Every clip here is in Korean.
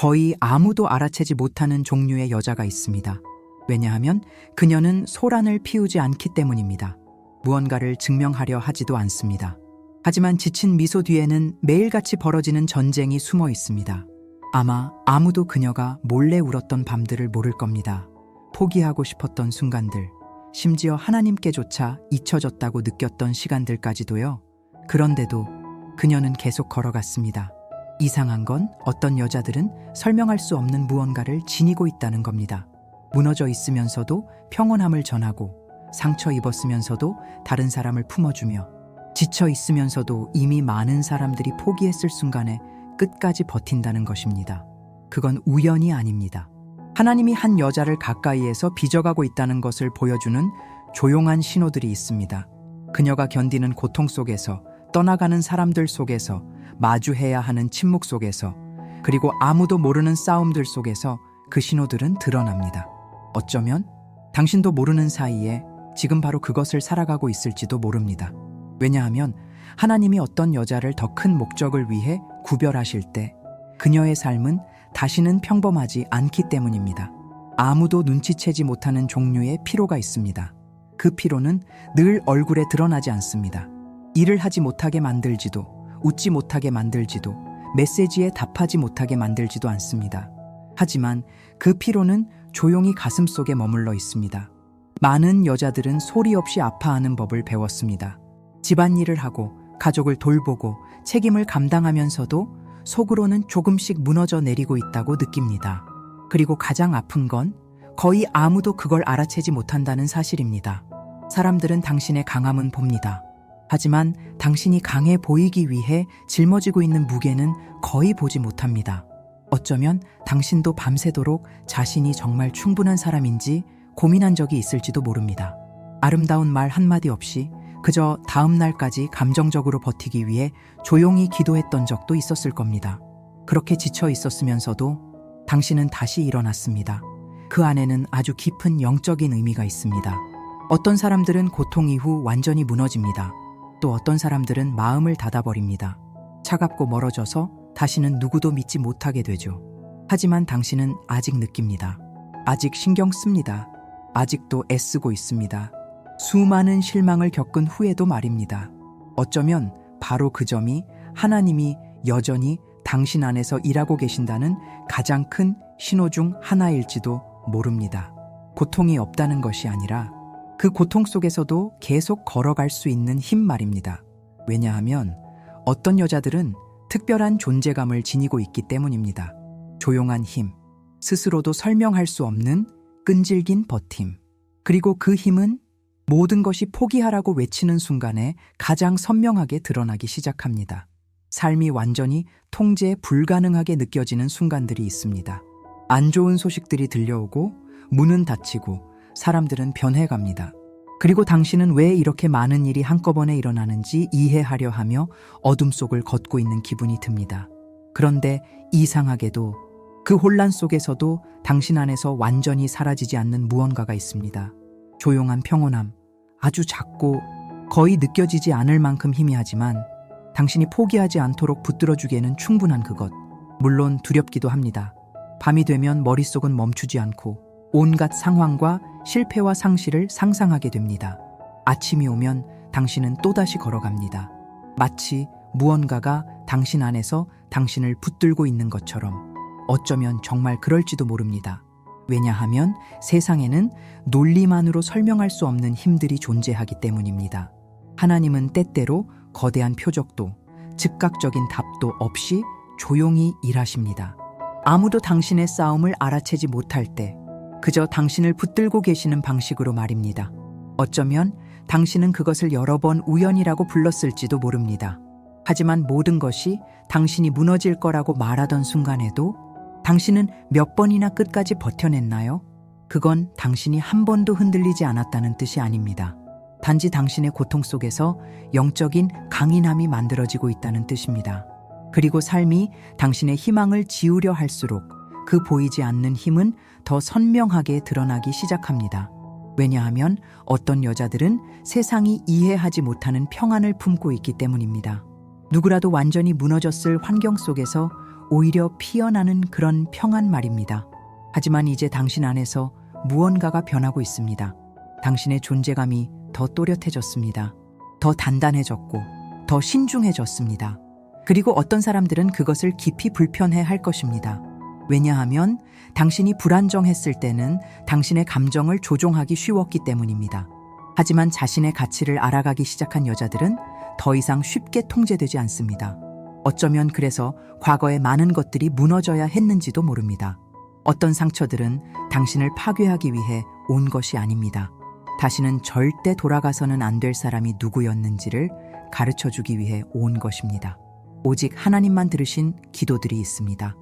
거의 아무도 알아채지 못하는 종류의 여자가 있습니다. 왜냐하면 그녀는 소란을 피우지 않기 때문입니다. 무언가를 증명하려 하지도 않습니다. 하지만 지친 미소 뒤에는 매일같이 벌어지는 전쟁이 숨어 있습니다. 아마 아무도 그녀가 몰래 울었던 밤들을 모를 겁니다. 포기하고 싶었던 순간들, 심지어 하나님께조차 잊혀졌다고 느꼈던 시간들까지도요. 그런데도 그녀는 계속 걸어갔습니다. 이상한 건 어떤 여자들은 설명할 수 없는 무언가를 지니고 있다는 겁니다. 무너져 있으면서도 평온함을 전하고, 상처 입었으면서도 다른 사람을 품어주며, 지쳐 있으면서도 이미 많은 사람들이 포기했을 순간에 끝까지 버틴다는 것입니다. 그건 우연이 아닙니다. 하나님이 한 여자를 가까이에서 빚어가고 있다는 것을 보여주는 조용한 신호들이 있습니다. 그녀가 견디는 고통 속에서, 떠나가는 사람들 속에서, 마주해야 하는 침묵 속에서, 그리고 아무도 모르는 싸움들 속에서 그 신호들은 드러납니다. 어쩌면 당신도 모르는 사이에 지금 바로 그것을 살아가고 있을지도 모릅니다. 왜냐하면 하나님이 어떤 여자를 더 큰 목적을 위해 구별하실 때 그녀의 삶은 다시는 평범하지 않기 때문입니다. 아무도 눈치채지 못하는 종류의 피로가 있습니다. 그 피로는 늘 얼굴에 드러나지 않습니다. 일을 하지 못하게 만들지도, 웃지 못하게 만들지도, 메시지에 답하지 못하게 만들지도 않습니다. 하지만 그 피로는 조용히 가슴속에 머물러 있습니다. 많은 여자들은 소리 없이 아파하는 법을 배웠습니다. 집안일을 하고 가족을 돌보고 책임을 감당하면서도 속으로는 조금씩 무너져 내리고 있다고 느낍니다. 그리고 가장 아픈 건 거의 아무도 그걸 알아채지 못한다는 사실입니다. 사람들은 당신의 강함은 봅니다. 하지만 당신이 강해 보이기 위해 짊어지고 있는 무게는 거의 보지 못합니다. 어쩌면 당신도 밤새도록 자신이 정말 충분한 사람인지 고민한 적이 있을지도 모릅니다. 아름다운 말 한마디 없이 그저 다음 날까지 감정적으로 버티기 위해 조용히 기도했던 적도 있었을 겁니다. 그렇게 지쳐 있었으면서도 당신은 다시 일어났습니다. 그 안에는 아주 깊은 영적인 의미가 있습니다. 어떤 사람들은 고통 이후 완전히 무너집니다. 또 어떤 사람들은 마음을 닫아버립니다. 차갑고 멀어져서 다시는 누구도 믿지 못하게 되죠. 하지만 당신은 아직 느낍니다. 아직 신경 씁니다. 아직도 애쓰고 있습니다. 수많은 실망을 겪은 후에도 말입니다. 어쩌면 바로 그 점이 하나님이 여전히 당신 안에서 일하고 계신다는 가장 큰 신호 중 하나일지도 모릅니다. 고통이 없다는 것이 아니라 그 고통 속에서도 계속 걸어갈 수 있는 힘 말입니다. 왜냐하면 어떤 여자들은 특별한 존재감을 지니고 있기 때문입니다. 조용한 힘, 스스로도 설명할 수 없는 끈질긴 버팀. 그리고 그 힘은 모든 것이 포기하라고 외치는 순간에 가장 선명하게 드러나기 시작합니다. 삶이 완전히 통제 불가능하게 느껴지는 순간들이 있습니다. 안 좋은 소식들이 들려오고 문은 닫히고 사람들은 변해갑니다. 그리고 당신은 왜 이렇게 많은 일이 한꺼번에 일어나는지 이해하려 하며 어둠 속을 걷고 있는 기분이 듭니다. 그런데 이상하게도 그 혼란 속에서도 당신 안에서 완전히 사라지지 않는 무언가가 있습니다. 조용한 평온함, 아주 작고 거의 느껴지지 않을 만큼 희미하지만 당신이 포기하지 않도록 붙들어주기에는 충분한 그것. 물론 두렵기도 합니다. 밤이 되면 머릿속은 멈추지 않고 온갖 상황과 실패와 상실을 상상하게 됩니다. 아침이 오면 당신은 또다시 걸어갑니다. 마치 무언가가 당신 안에서 당신을 붙들고 있는 것처럼. 어쩌면 정말 그럴지도 모릅니다. 왜냐하면 세상에는 논리만으로 설명할 수 없는 힘들이 존재하기 때문입니다. 하나님은 때때로 거대한 표적도 즉각적인 답도 없이 조용히 일하십니다. 아무도 당신의 싸움을 알아채지 못할 때 그저 당신을 붙들고 계시는 방식으로 말입니다. 어쩌면 당신은 그것을 여러 번 우연이라고 불렀을지도 모릅니다. 하지만 모든 것이 당신이 무너질 거라고 말하던 순간에도 당신은 몇 번이나 끝까지 버텨냈나요? 그건 당신이 한 번도 흔들리지 않았다는 뜻이 아닙니다. 단지 당신의 고통 속에서 영적인 강인함이 만들어지고 있다는 뜻입니다. 그리고 삶이 당신의 희망을 지우려 할수록 그 보이지 않는 힘은 더 선명하게 드러나기 시작합니다. 왜냐하면 어떤 여자들은 세상이 이해하지 못하는 평안을 품고 있기 때문입니다. 누구라도 완전히 무너졌을 환경 속에서 오히려 피어나는 그런 평안 말입니다. 하지만 이제 당신 안에서 무언가가 변하고 있습니다. 당신의 존재감이 더 또렷해졌습니다. 더 단단해졌고 더 신중해졌습니다. 그리고 어떤 사람들은 그것을 깊이 불편해 할 것입니다. 왜냐하면 당신이 불안정했을 때는 당신의 감정을 조종하기 쉬웠기 때문입니다. 하지만 자신의 가치를 알아가기 시작한 여자들은 더 이상 쉽게 통제되지 않습니다. 어쩌면 그래서 과거의 많은 것들이 무너져야 했는지도 모릅니다. 어떤 상처들은 당신을 파괴하기 위해 온 것이 아닙니다. 다시는 절대 돌아가서는 안 될 사람이 누구였는지를 가르쳐주기 위해 온 것입니다. 오직 하나님만 들으신 기도들이 있습니다.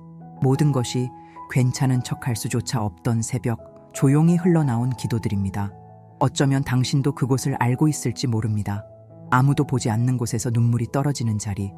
모든 것이 괜찮은 척할 수조차 없던 새벽, 조용히 흘러나온 기도들입니다. 어쩌면 당신도 그곳을 알고 있을지 모릅니다. 아무도 보지 않는 곳에서 눈물이 떨어지는 자리,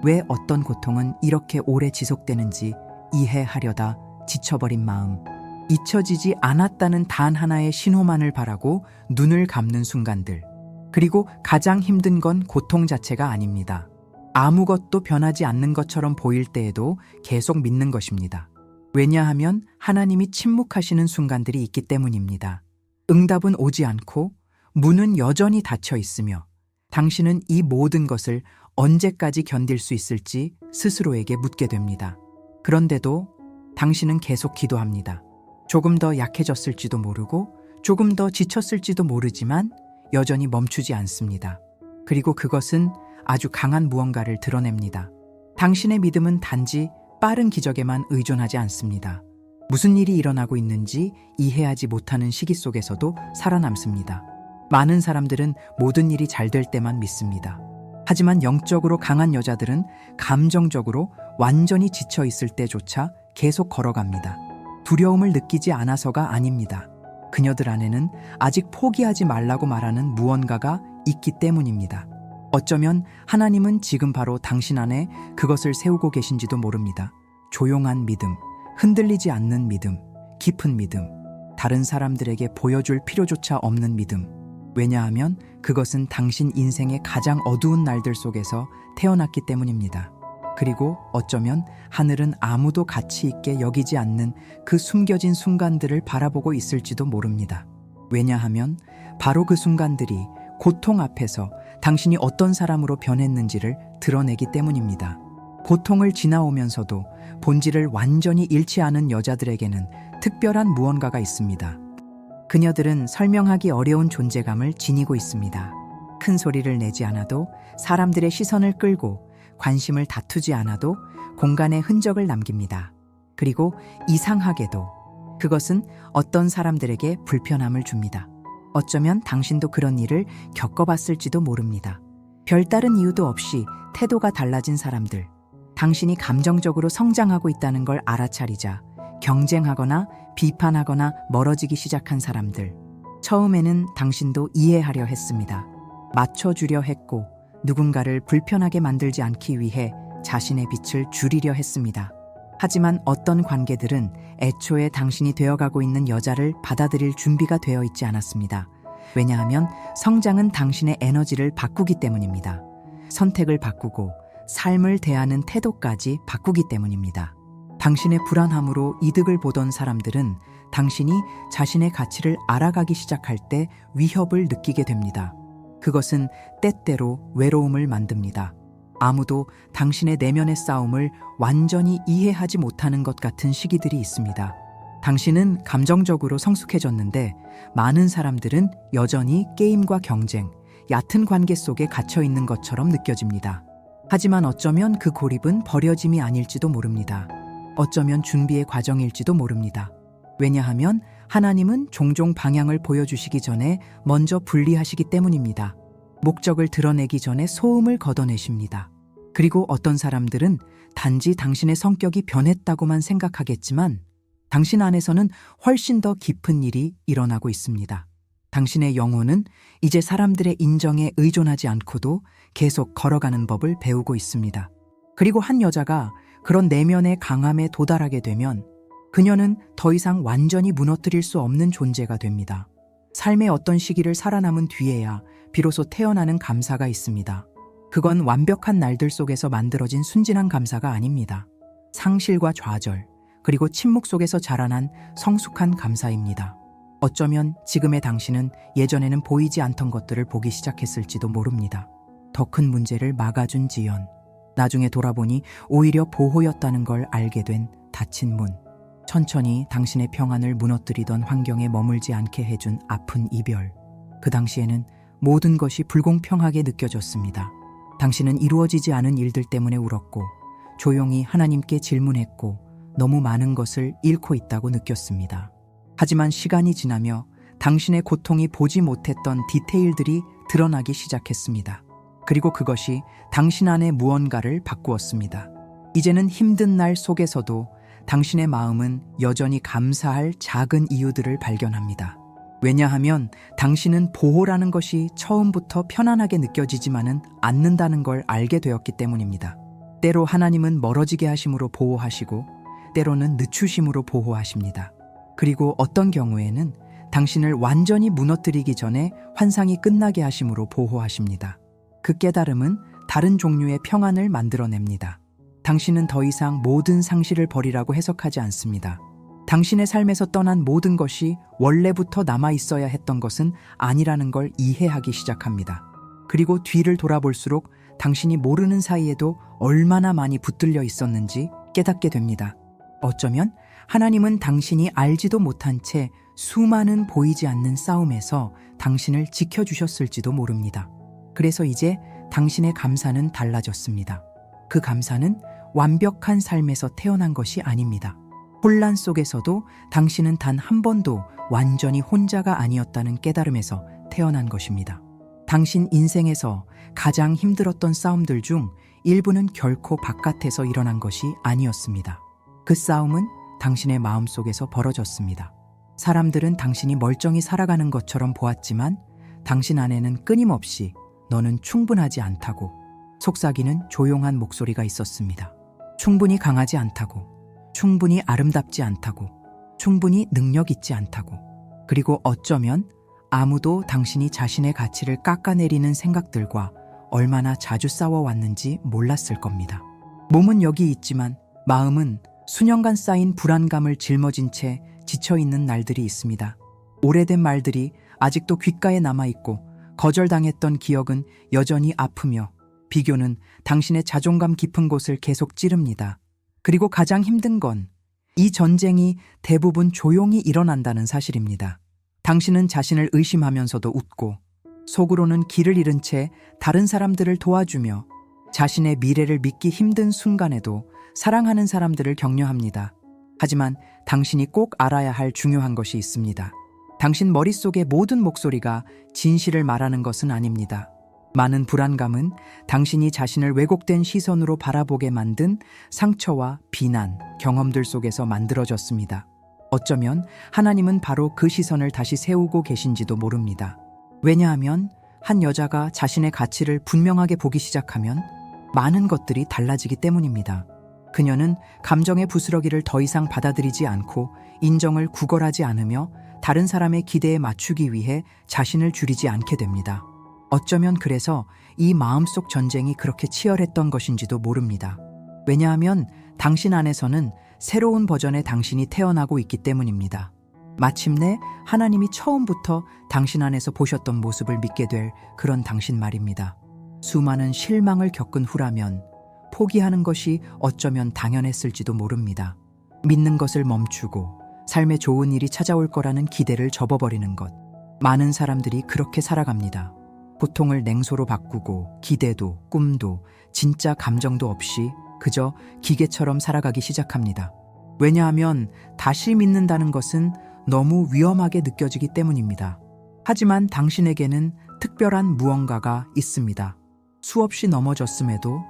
왜 어떤 고통은 이렇게 오래 지속되는지 이해하려다 지쳐버린 마음, 잊혀지지 않았다는 단 하나의 신호만을 바라고 눈을 감는 순간들. 그리고 가장 힘든 건 고통 자체가 아닙니다. 아무것도 변하지 않는 것처럼 보일 때에도 계속 믿는 것입니다. 왜냐하면 하나님이 침묵하시는 순간들이 있기 때문입니다. 응답은 오지 않고 문은 여전히 닫혀 있으며 당신은 이 모든 것을 언제까지 견딜 수 있을지 스스로에게 묻게 됩니다. 그런데도 당신은 계속 기도합니다. 조금 더 약해졌을지도 모르고 조금 더 지쳤을지도 모르지만 여전히 멈추지 않습니다. 그리고 그것은 아주 강한 무언가를 드러냅니다. 당신의 믿음은 단지 빠른 기적에만 의존하지 않습니다. 무슨 일이 일어나고 있는지 이해하지 못하는 시기 속에서도 살아남습니다. 많은 사람들은 모든 일이 잘 될 때만 믿습니다. 하지만 영적으로 강한 여자들은 감정적으로 완전히 지쳐 있을 때조차 계속 걸어갑니다. 두려움을 느끼지 않아서가 아닙니다. 그녀들 안에는 아직 포기하지 말라고 말하는 무언가가 있기 때문입니다. 어쩌면 하나님은 지금 바로 당신 안에 그것을 세우고 계신지도 모릅니다. 조용한 믿음, 흔들리지 않는 믿음, 깊은 믿음, 다른 사람들에게 보여줄 필요조차 없는 믿음. 왜냐하면 그것은 당신 인생의 가장 어두운 날들 속에서 태어났기 때문입니다. 그리고 어쩌면 하늘은 아무도 가치 있게 여기지 않는 그 숨겨진 순간들을 바라보고 있을지도 모릅니다. 왜냐하면 바로 그 순간들이 고통 앞에서 당신이 어떤 사람으로 변했는지를 드러내기 때문입니다. 고통을 지나오면서도 본질을 완전히 잃지 않은 여자들에게는 특별한 무언가가 있습니다. 그녀들은 설명하기 어려운 존재감을 지니고 있습니다. 큰 소리를 내지 않아도, 사람들의 시선을 끌고 관심을 다투지 않아도 공간에 흔적을 남깁니다. 그리고 이상하게도 그것은 어떤 사람들에게 불편함을 줍니다. 어쩌면 당신도 그런 일을 겪어봤을지도 모릅니다. 별다른 이유도 없이 태도가 달라진 사람들, 당신이 감정적으로 성장하고 있다는 걸 알아차리자 경쟁하거나 비판하거나 멀어지기 시작한 사람들. 처음에는 당신도 이해하려 했습니다. 맞춰주려 했고 누군가를 불편하게 만들지 않기 위해 자신의 빛을 줄이려 했습니다. 하지만 어떤 관계들은 애초에 당신이 되어가고 있는 여자를 받아들일 준비가 되어 있지 않았습니다. 왜냐하면 성장은 당신의 에너지를 바꾸기 때문입니다. 선택을 바꾸고 삶을 대하는 태도까지 바꾸기 때문입니다. 당신의 불안함으로 이득을 보던 사람들은 당신이 자신의 가치를 알아가기 시작할 때 위협을 느끼게 됩니다. 그것은 때때로 외로움을 만듭니다. 아무도 당신의 내면의 싸움을 완전히 이해하지 못하는 것 같은 시기들이 있습니다. 당신은 감정적으로 성숙해졌는데 많은 사람들은 여전히 게임과 경쟁, 얕은 관계 속에 갇혀 있는 것처럼 느껴집니다. 하지만 어쩌면 그 고립은 버려짐이 아닐지도 모릅니다. 어쩌면 준비의 과정일지도 모릅니다. 왜냐하면 하나님은 종종 방향을 보여주시기 전에 먼저 분리하시기 때문입니다. 목적을 드러내기 전에 소음을 걷어내십니다. 그리고 어떤 사람들은 단지 당신의 성격이 변했다고만 생각하겠지만 당신 안에서는 훨씬 더 깊은 일이 일어나고 있습니다. 당신의 영혼은 이제 사람들의 인정에 의존하지 않고도 계속 걸어가는 법을 배우고 있습니다. 그리고 한 여자가 그런 내면의 강함에 도달하게 되면 그녀는 더 이상 완전히 무너뜨릴 수 없는 존재가 됩니다. 삶의 어떤 시기를 살아남은 뒤에야 비로소 태어나는 감사가 있습니다. 그건 완벽한 날들 속에서 만들어진 순진한 감사가 아닙니다. 상실과 좌절, 그리고 침묵 속에서 자라난 성숙한 감사입니다. 어쩌면 지금의 당신은 예전에는 보이지 않던 것들을 보기 시작했을지도 모릅니다. 더 큰 문제를 막아준 지연. 나중에 돌아보니 오히려 보호였다는 걸 알게 된 닫힌 문. 천천히 당신의 평안을 무너뜨리던 환경에 머물지 않게 해준 아픈 이별. 그 당시에는 모든 것이 불공평하게 느껴졌습니다. 당신은 이루어지지 않은 일들 때문에 울었고, 조용히 하나님께 질문했고, 너무 많은 것을 잃고 있다고 느꼈습니다. 하지만 시간이 지나며 당신의 고통이 보지 못했던 디테일들이 드러나기 시작했습니다. 그리고 그것이 당신 안에 무언가를 바꾸었습니다. 이제는 힘든 날 속에서도 당신의 마음은 여전히 감사할 작은 이유들을 발견합니다. 왜냐하면 당신은 보호라는 것이 처음부터 편안하게 느껴지지만은 않는다는 걸 알게 되었기 때문입니다. 때로 하나님은 멀어지게 하심으로 보호하시고, 때로는 늦추심으로 보호하십니다. 그리고 어떤 경우에는 당신을 완전히 무너뜨리기 전에 환상이 끝나게 하심으로 보호하십니다. 그 깨달음은 다른 종류의 평안을 만들어냅니다. 당신은 더 이상 모든 상실을 버리라고 해석하지 않습니다. 당신의 삶에서 떠난 모든 것이 원래부터 남아있어야 했던 것은 아니라는 걸 이해하기 시작합니다. 그리고 뒤를 돌아볼수록 당신이 모르는 사이에도 얼마나 많이 붙들려 있었는지 깨닫게 됩니다. 어쩌면 하나님은 당신이 알지도 못한 채 수많은 보이지 않는 싸움에서 당신을 지켜주셨을지도 모릅니다. 그래서 이제 당신의 감사는 달라졌습니다. 그 감사는 완벽한 삶에서 태어난 것이 아닙니다. 혼란 속에서도 당신은 단 한 번도 완전히 혼자가 아니었다는 깨달음에서 태어난 것입니다. 당신 인생에서 가장 힘들었던 싸움들 중 일부는 결코 바깥에서 일어난 것이 아니었습니다. 그 싸움은 당신의 마음속에서 벌어졌습니다. 사람들은 당신이 멀쩡히 살아가는 것처럼 보았지만 당신 안에는 끊임없이 너는 충분하지 않다고 속삭이는 조용한 목소리가 있었습니다. 충분히 강하지 않다고, 충분히 아름답지 않다고, 충분히 능력 있지 않다고, 그리고 어쩌면 아무도 당신이 자신의 가치를 깎아내리는 생각들과 얼마나 자주 싸워왔는지 몰랐을 겁니다. 몸은 여기 있지만 마음은 수년간 쌓인 불안감을 짊어진 채 지쳐있는 날들이 있습니다. 오래된 말들이 아직도 귓가에 남아있고, 거절당했던 기억은 여전히 아프며, 비교는 당신의 자존감 깊은 곳을 계속 찌릅니다. 그리고 가장 힘든 건 이 전쟁이 대부분 조용히 일어난다는 사실입니다. 당신은 자신을 의심하면서도 웃고, 속으로는 길을 잃은 채 다른 사람들을 도와주며, 자신의 미래를 믿기 힘든 순간에도 사랑하는 사람들을 격려합니다. 하지만 당신이 꼭 알아야 할 중요한 것이 있습니다. 당신 머릿속의 모든 목소리가 진실을 말하는 것은 아닙니다. 많은 불안감은 당신이 자신을 왜곡된 시선으로 바라보게 만든 상처와 비난, 경험들 속에서 만들어졌습니다. 어쩌면 하나님은 바로 그 시선을 다시 세우고 계신지도 모릅니다. 왜냐하면 한 여자가 자신의 가치를 분명하게 보기 시작하면 많은 것들이 달라지기 때문입니다. 그녀는 감정의 부스러기를 더 이상 받아들이지 않고 인정을 구걸하지 않으며 다른 사람의 기대에 맞추기 위해 자신을 줄이지 않게 됩니다. 어쩌면 그래서 이 마음속 전쟁이 그렇게 치열했던 것인지도 모릅니다. 왜냐하면 당신 안에서는 새로운 버전의 당신이 태어나고 있기 때문입니다. 마침내 하나님이 처음부터 당신 안에서 보셨던 모습을 믿게 될 그런 당신 말입니다. 수많은 실망을 겪은 후라면 포기하는 것이 어쩌면 당연했을지도 모릅니다. 믿는 것을 멈추고 삶에 좋은 일이 찾아올 거라는 기대를 접어버리는 것. 많은 사람들이 그렇게 살아갑니다. 고통을 냉소로 바꾸고 기대도 꿈도 진짜 감정도 없이 그저 기계처럼 살아가기 시작합니다. 왜냐하면 다시 믿는다는 것은 너무 위험하게 느껴지기 때문입니다. 하지만 당신에게는 특별한 무언가가 있습니다. 수없이 넘어졌음에도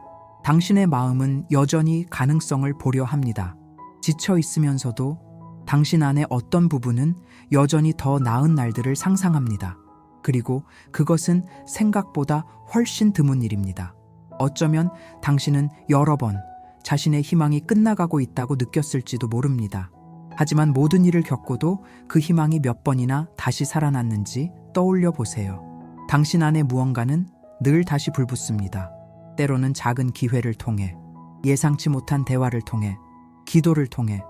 당신의 마음은 여전히 가능성을 보려 합니다. 지쳐 있으면서도 당신 안의 어떤 부분은 여전히 더 나은 날들을 상상합니다. 그리고 그것은 생각보다 훨씬 드문 일입니다. 어쩌면 당신은 여러 번 자신의 희망이 끝나가고 있다고 느꼈을지도 모릅니다. 하지만 모든 일을 겪고도 그 희망이 몇 번이나 다시 살아났는지 떠올려 보세요. 당신 안의 무언가는 늘 다시 불붙습니다. 때로는 작은 기회를 통해, 예상치 못한 대화를 통해, 기도를 통해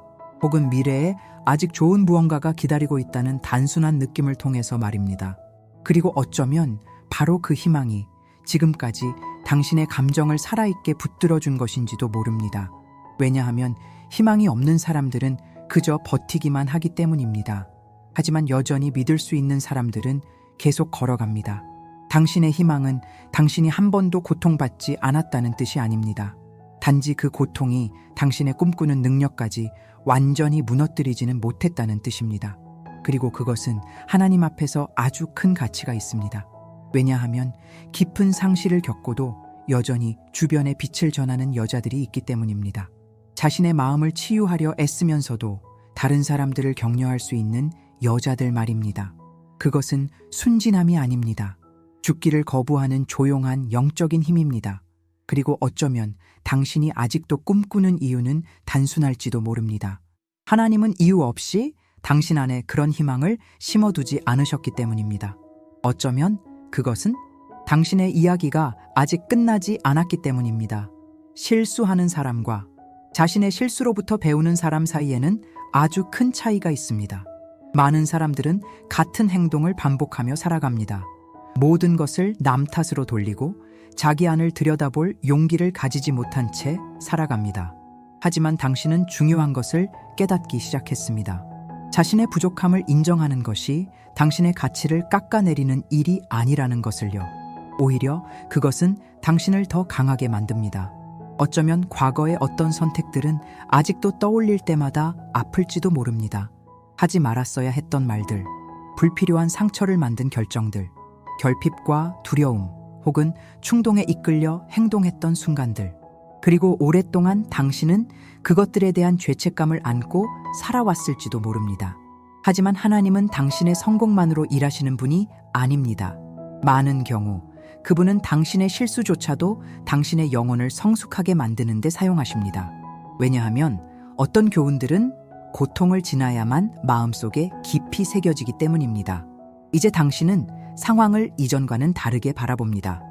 혹은 미래에 아직 좋은 무언가가 기다리고 있다는 단순한 느낌을 통해서 말입니다. 그리고 어쩌면 바로 그 희망이 지금까지 당신의 감정을 살아있게 붙들어준 것인지도 모릅니다. 왜냐하면 희망이 없는 사람들은 그저 버티기만 하기 때문입니다. 하지만 여전히 믿을 수 있는 사람들은 계속 걸어갑니다. 당신의 희망은 당신이 한 번도 고통받지 않았다는 뜻이 아닙니다. 단지 그 고통이 당신의 꿈꾸는 능력까지 완전히 무너뜨리지는 못했다는 뜻입니다. 그리고 그것은 하나님 앞에서 아주 큰 가치가 있습니다. 왜냐하면 깊은 상실을 겪고도 여전히 주변에 빛을 전하는 여자들이 있기 때문입니다. 자신의 마음을 치유하려 애쓰면서도 다른 사람들을 격려할 수 있는 여자들 말입니다. 그것은 순진함이 아닙니다. 죽기를 거부하는 조용한 영적인 힘입니다. 그리고 어쩌면 당신이 아직도 꿈꾸는 이유는 단순할지도 모릅니다. 하나님은 이유 없이 당신 안에 그런 희망을 심어두지 않으셨기 때문입니다. 어쩌면 그것은 당신의 이야기가 아직 끝나지 않았기 때문입니다. 실수하는 사람과 자신의 실수로부터 배우는 사람 사이에는 아주 큰 차이가 있습니다. 많은 사람들은 같은 행동을 반복하며 살아갑니다. 모든 것을 남 탓으로 돌리고 자기 안을 들여다볼 용기를 가지지 못한 채 살아갑니다. 하지만 당신은 중요한 것을 깨닫기 시작했습니다. 자신의 부족함을 인정하는 것이 당신의 가치를 깎아내리는 일이 아니라는 것을요. 오히려 그것은 당신을 더 강하게 만듭니다. 어쩌면 과거의 어떤 선택들은 아직도 떠올릴 때마다 아플지도 모릅니다. 하지 말았어야 했던 말들, 불필요한 상처를 만든 결정들, 결핍과 두려움 혹은 충동에 이끌려 행동했던 순간들, 그리고 오랫동안 당신은 그것들에 대한 죄책감을 안고 살아왔을지도 모릅니다. 하지만 하나님은 당신의 성공만으로 일하시는 분이 아닙니다. 많은 경우 그분은 당신의 실수조차도 당신의 영혼을 성숙하게 만드는 데 사용하십니다. 왜냐하면 어떤 교훈들은 고통을 지나야만 마음속에 깊이 새겨지기 때문입니다. 이제 당신은 상황을 이전과는 다르게 바라봅니다.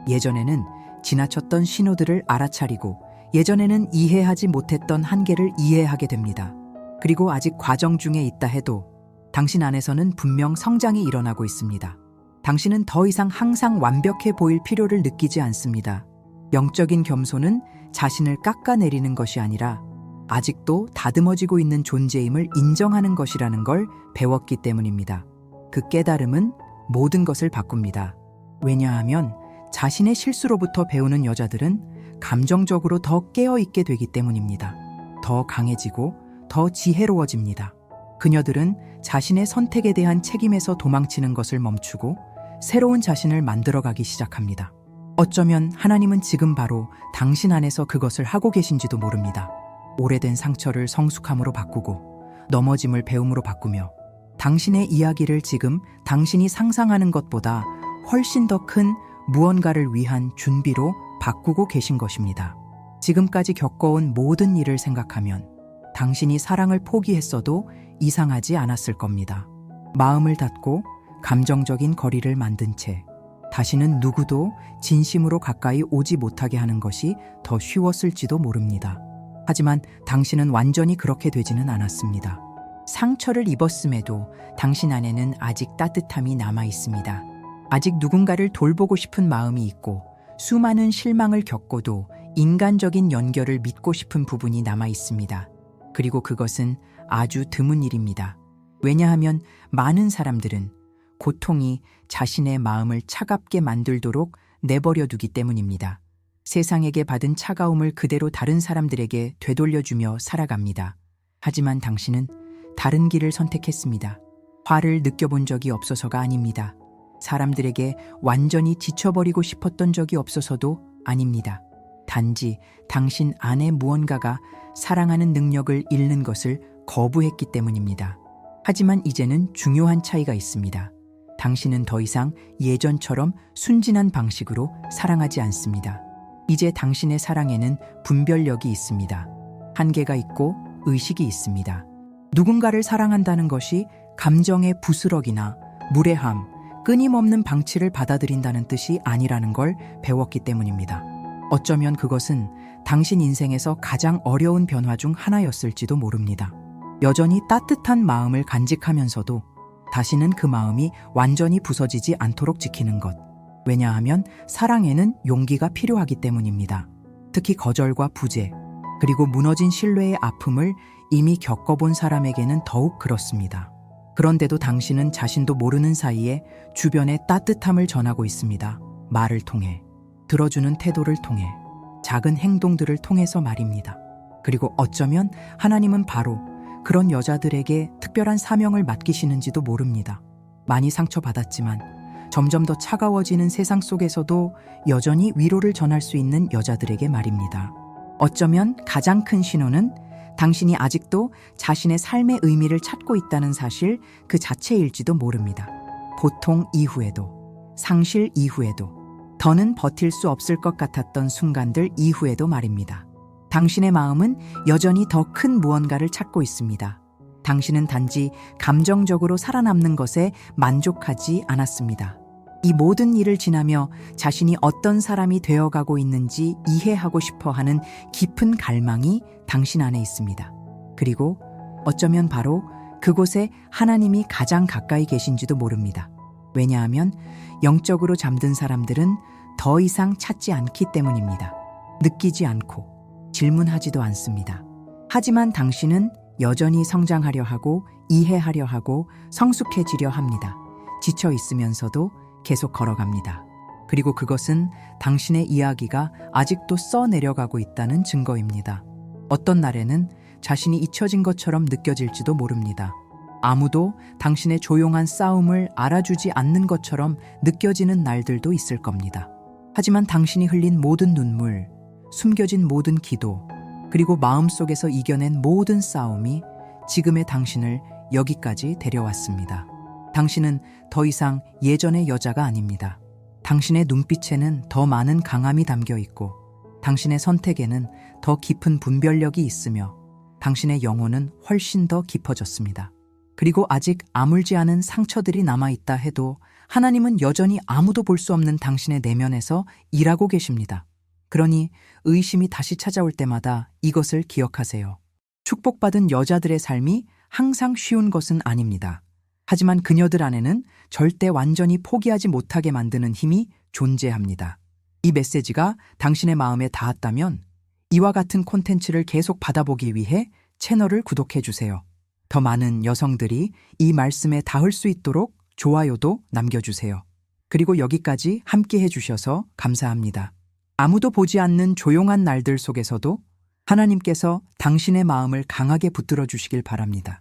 예전에는 지나쳤던 신호들을 알아차리고 예전에는 이해하지 못했던 한계를 이해하게 됩니다. 그리고 아직 과정 중에 있다 해도 당신 안에서는 분명 성장이 일어나고 있습니다. 당신은 더 이상 항상 완벽해 보일 필요를 느끼지 않습니다. 영적인 겸손은 자신을 깎아내리는 것이 아니라 아직도 다듬어지고 있는 존재임을 인정하는 것이라는 걸 배웠기 때문입니다. 그 깨달음은 모든 것을 바꿉니다. 왜냐하면 자신의 실수로부터 배우는 여자들은 감정적으로 더 깨어있게 되기 때문입니다. 더 강해지고 더 지혜로워집니다. 그녀들은 자신의 선택에 대한 책임에서 도망치는 것을 멈추고 새로운 자신을 만들어가기 시작합니다. 어쩌면 하나님은 지금 바로 당신 안에서 그것을 하고 계신지도 모릅니다. 오래된 상처를 성숙함으로 바꾸고 넘어짐을 배움으로 바꾸며 당신의 이야기를 지금 당신이 상상하는 것보다 훨씬 더 큰 무언가를 위한 준비로 바꾸고 계신 것입니다. 지금까지 겪어온 모든 일을 생각하면 당신이 사랑을 포기했어도 이상하지 않았을 겁니다. 마음을 닫고 감정적인 거리를 만든 채 다시는 누구도 진심으로 가까이 오지 못하게 하는 것이 더 쉬웠을지도 모릅니다. 하지만 당신은 완전히 그렇게 되지는 않았습니다. 상처를 입었음에도 당신 안에는 아직 따뜻함이 남아 있습니다. 아직 누군가를 돌보고 싶은 마음이 있고 수많은 실망을 겪고도 인간적인 연결을 믿고 싶은 부분이 남아 있습니다. 그리고 그것은 아주 드문 일입니다. 왜냐하면 많은 사람들은 고통이 자신의 마음을 차갑게 만들도록 내버려 두기 때문입니다. 세상에게 받은 차가움을 그대로 다른 사람들에게 되돌려주며 살아갑니다. 하지만 당신은 다른 길을 선택했습니다. 화를 느껴본 적이 없어서가 아닙니다. 사람들에게 완전히 지쳐버리고 싶었던 적이 없어서도 아닙니다. 단지 당신 안에 무언가가 사랑하는 능력을 잃는 것을 거부했기 때문입니다. 하지만 이제는 중요한 차이가 있습니다. 당신은 더 이상 예전처럼 순진한 방식으로 사랑하지 않습니다. 이제 당신의 사랑에는 분별력이 있습니다. 한계가 있고 의식이 있습니다. 누군가를 사랑한다는 것이 감정의 부스럭이나 무례함, 끊임없는 방치를 받아들인다는 뜻이 아니라는 걸 배웠기 때문입니다. 어쩌면 그것은 당신 인생에서 가장 어려운 변화 중 하나였을지도 모릅니다. 여전히 따뜻한 마음을 간직하면서도 다시는 그 마음이 완전히 부서지지 않도록 지키는 것. 왜냐하면 사랑에는 용기가 필요하기 때문입니다. 특히 거절과 부재, 그리고 무너진 신뢰의 아픔을 이미 겪어본 사람에게는 더욱 그렇습니다. 그런데도 당신은 자신도 모르는 사이에 주변에 따뜻함을 전하고 있습니다. 말을 통해, 들어주는 태도를 통해, 작은 행동들을 통해서 말입니다. 그리고 어쩌면 하나님은 바로 그런 여자들에게 특별한 사명을 맡기시는지도 모릅니다. 많이 상처받았지만 점점 더 차가워지는 세상 속에서도 여전히 위로를 전할 수 있는 여자들에게 말입니다. 어쩌면 가장 큰 신호는 당신이 아직도 자신의 삶의 의미를 찾고 있다는 사실 그 자체일지도 모릅니다. 고통 이후에도, 상실 이후에도, 더는 버틸 수 없을 것 같았던 순간들 이후에도 말입니다. 당신의 마음은 여전히 더 큰 무언가를 찾고 있습니다. 당신은 단지 감정적으로 살아남는 것에 만족하지 않았습니다. 이 모든 일을 지나며 자신이 어떤 사람이 되어가고 있는지 이해하고 싶어 하는 깊은 갈망이 당신 안에 있습니다. 그리고 어쩌면 바로 그곳에 하나님이 가장 가까이 계신지도 모릅니다. 왜냐하면 영적으로 잠든 사람들은 더 이상 찾지 않기 때문입니다. 느끼지 않고 질문하지도 않습니다. 하지만 당신은 여전히 성장하려 하고 이해하려 하고 성숙해지려 합니다. 지쳐 있으면서도 계속 걸어갑니다. 그리고 그것은 당신의 이야기가 아직도 써내려가고 있다는 증거입니다. 어떤 날에는 자신이 잊혀진 것처럼 느껴질지도 모릅니다. 아무도 당신의 조용한 싸움을 알아주지 않는 것처럼 느껴지는 날들도 있을 겁니다. 하지만 당신이 흘린 모든 눈물, 숨겨진 모든 기도, 그리고 마음속에서 이겨낸 모든 싸움이 지금의 당신을 여기까지 데려왔습니다. 당신은 더 이상 예전의 여자가 아닙니다. 당신의 눈빛에는 더 많은 강함이 담겨 있고, 당신의 선택에는 더 깊은 분별력이 있으며, 당신의 영혼은 훨씬 더 깊어졌습니다. 그리고 아직 아물지 않은 상처들이 남아있다 해도 하나님은 여전히 아무도 볼 수 없는 당신의 내면에서 일하고 계십니다. 그러니 의심이 다시 찾아올 때마다 이것을 기억하세요. 축복받은 여자들의 삶이 항상 쉬운 것은 아닙니다. 하지만 그녀들 안에는 절대 완전히 포기하지 못하게 만드는 힘이 존재합니다. 이 메시지가 당신의 마음에 닿았다면 이와 같은 콘텐츠를 계속 받아보기 위해 채널을 구독해주세요. 더 많은 여성들이 이 말씀에 닿을 수 있도록 좋아요도 남겨주세요. 그리고 여기까지 함께 해주셔서 감사합니다. 아무도 보지 않는 조용한 날들 속에서도 하나님께서 당신의 마음을 강하게 붙들어 주시길 바랍니다.